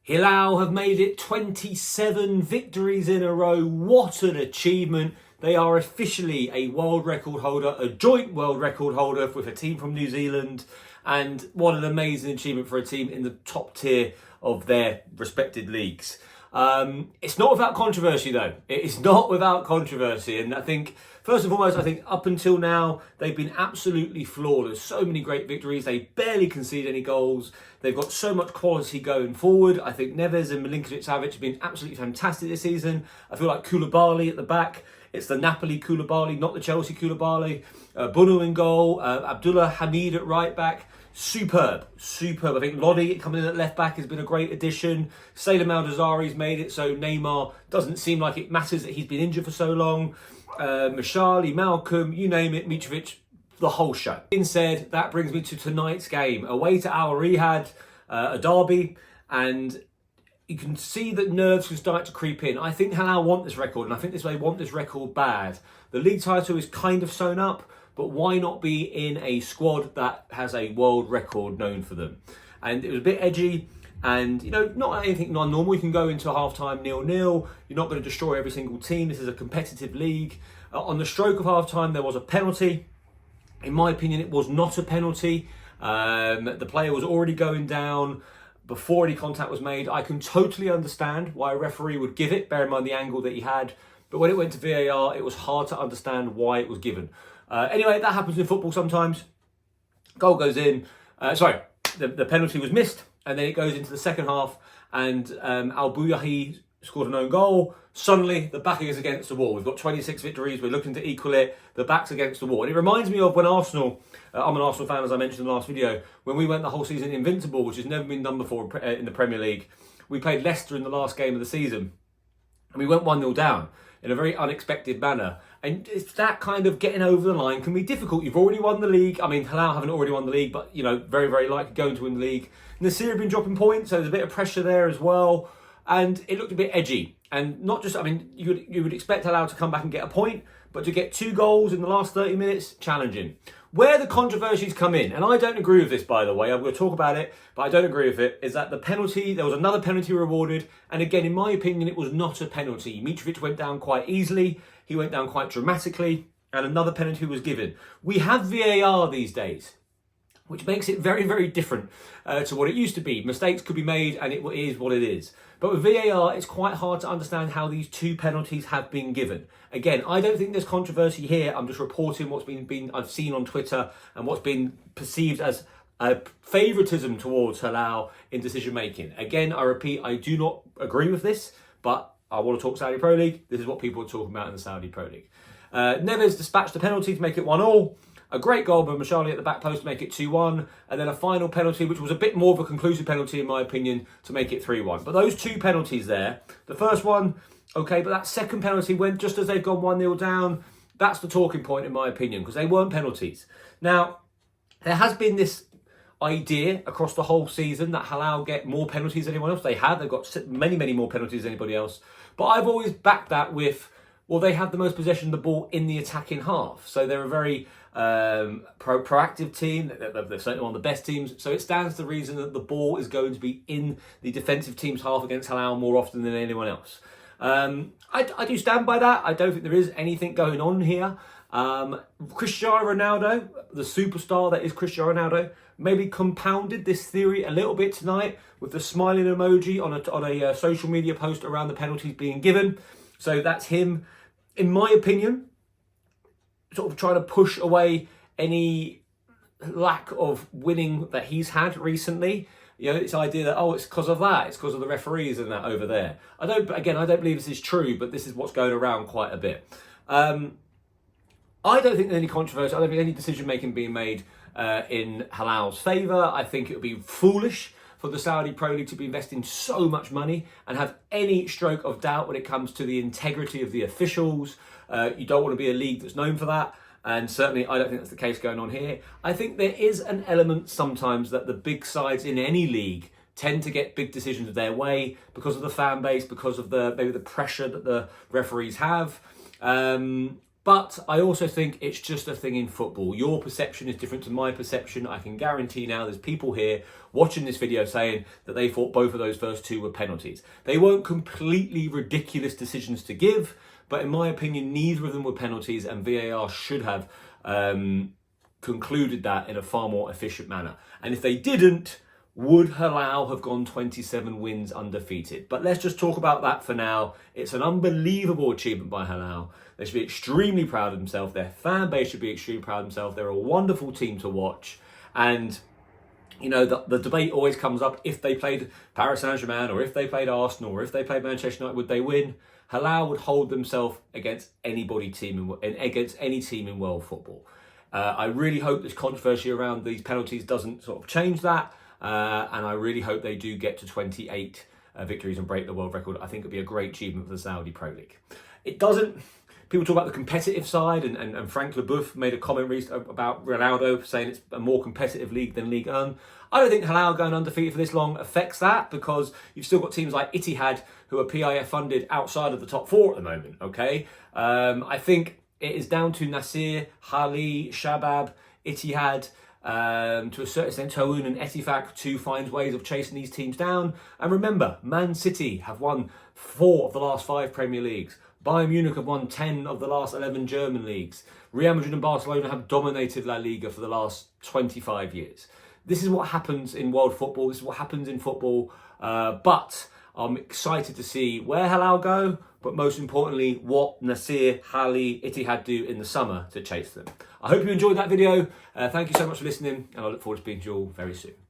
Hilal have made it 27 victories in a row. What an achievement. They are officially a world record holder, a joint world record holder with a team from New Zealand. And what an amazing achievement for a team in the top tier of their respected leagues. It's not without controversy though. It is not without controversy. And I think, first and foremost, I think up until now, they've been absolutely flawless. So many great victories. They barely concede any goals. They've got so much quality going forward. I think Neves and Milinkovic-Savic have been absolutely fantastic this season. I feel like Koulibaly at the back. It's the Napoli Koulibaly, not the Chelsea Koulibaly. Bunu in goal. Abdullah Hamid at right back. Superb. I think Lodi coming in at left back has been a great addition. Salem Al-Dazari's made it so Neymar doesn't seem like it matters that he's been injured for so long. Mashali, Malcolm, you name it, Mitrovic, the whole show. Being said, that brings me to tonight's game. Away to Al Riyadh, a derby, and you can see that nerves can start to creep in. I think Hilal want this record, and I think they want this record bad. The league title is kind of sewn up, but why not be in a squad that has a world record known for them? And it was a bit edgy, and not anything non-normal. You can go into a half-time 0-0. You're not going to destroy every single team. This is a competitive league. On the stroke of half-time, there was a penalty. In my opinion, it was not a penalty. The player was already going down before any contact was made. I can totally understand why a referee would give it, bear in mind the angle that he had. But when it went to VAR, it was hard to understand why it was given. Anyway, that happens in football sometimes. Goal goes in. The penalty was missed, and then it goes into the second half, and Al Bouyahi scored an own goal. Suddenly, the back is against the wall. We've got 26 victories. We're looking to equal it. The back's against the wall. And it reminds me of when Arsenal, I'm an Arsenal fan, as I mentioned in the last video, when we went the whole season invincible, which has never been done before in the Premier League. We played Leicester in the last game of the season, and we went 1-0 down in a very unexpected manner. And it's that kind of getting over the line can be difficult. You've already won the league. I mean, Hilal haven't already won the league, but, very, very likely going to win the league. Nasir have been dropping points, so there's a bit of pressure there as well. And it looked a bit edgy. And not just, you would expect Hilal to come back and get a point, but to get 2 goals in the last 30 minutes, challenging. Where the controversies come in, and I don't agree with this, by the way, I'm going to talk about it, but I don't agree with it, is that the penalty, there was another penalty rewarded, and again, in my opinion, it was not a penalty. Mitrovic went down quite easily, he went down quite dramatically, and another penalty was given. We have VAR these days, which makes it very, very different to what it used to be. Mistakes could be made, and it is what it is. But with VAR, it's quite hard to understand how these 2 penalties have been given. Again, I don't think there's controversy here. I'm just reporting what's been I've seen on Twitter and what's been perceived as favouritism towards Hilal in decision making. Again, I repeat, I do not agree with this, but I want to talk Saudi Pro League. This is what people are talking about in the Saudi Pro League. Neves dispatched the penalty to make it 1-1. A great goal by Mashali at the back post to make it 2-1. And then a final penalty, which was a bit more of a conclusive penalty, in my opinion, to make it 3-1. But those 2 penalties there, the first one, okay, but that second penalty went just as they've gone 1-0 down. That's the talking point, in my opinion, because they weren't penalties. Now, there has been this idea across the whole season that Hilal get more penalties than anyone else. They have. They've got many, many more penalties than anybody else. But I've always backed that with, well, they have the most possession of the ball in the attacking half. So they're a very proactive team. They're certainly one of the best teams. So it stands to reason that the ball is going to be in the defensive team's half against Hilal more often than anyone else. I do stand by that. I don't think there is anything going on here. Cristiano Ronaldo, the superstar that is Cristiano Ronaldo, maybe compounded this theory a little bit tonight with the smiling emoji on a social media post around the penalties being given. So that's him, in my opinion, sort of trying to push away any lack of winning that he's had recently. This idea that, it's because of that, it's because of the referees and that over there. I don't believe this is true, but this is what's going around quite a bit. I don't think there's any controversy. I don't think any decision making being made in Hilal's favour. I think it would be foolish for the Saudi Pro League to be investing so much money and have any stroke of doubt when it comes to the integrity of the officials. You don't want to be a league that's known for that. And certainly I don't think that's the case going on here. I think there is an element sometimes that the big sides in any league tend to get big decisions their way because of the fan base, because of maybe the pressure that the referees have. But I also think it's just a thing in football. Your perception is different to my perception. I can guarantee now there's people here watching this video saying that they thought both of those first two were penalties. They weren't completely ridiculous decisions to give, but in my opinion, neither of them were penalties, and VAR should have concluded that in a far more efficient manner. And if they didn't, would Hilal have gone 27 wins undefeated? But let's just talk about that for now. It's an unbelievable achievement by Hilal. They should be extremely proud of themselves. Their fan base should be extremely proud of themselves. They're a wonderful team to watch. And, you know, the debate always comes up, if they played Paris Saint-Germain or if they played Arsenal or if they played Manchester United, would they win? Hilal would hold themselves against any team in world football. I really hope this controversy around these penalties doesn't sort of change that. And I really hope they do get to 28 victories and break the world record. I think it'd be a great achievement for the Saudi Pro League. It doesn't. People talk about the competitive side, and Frank Leboeuf made a comment recently about Ronaldo saying it's a more competitive league than Ligue 1. I don't think Hilal going undefeated for this long affects that, because you've still got teams like Ittihad who are PIF funded outside of the top four at the moment. Okay, I think it is down to Nasir, Hali, Shabab, Ittihad, to a certain extent Toun and Etifak to find ways of chasing these teams down. And remember, Man City have won 4 of the last 5 Premier Leagues. Bayern Munich have won 10 of the last 11 German leagues. Real Madrid and Barcelona have dominated La Liga for the last 25 years. This is what happens in world football. This is what happens in football. But I'm excited to see where Hilal go, but most importantly, what Nasir, Hali, Ittihad do in the summer to chase them. I hope you enjoyed that video. Thank you so much for listening, and I look forward to speaking to you all very soon.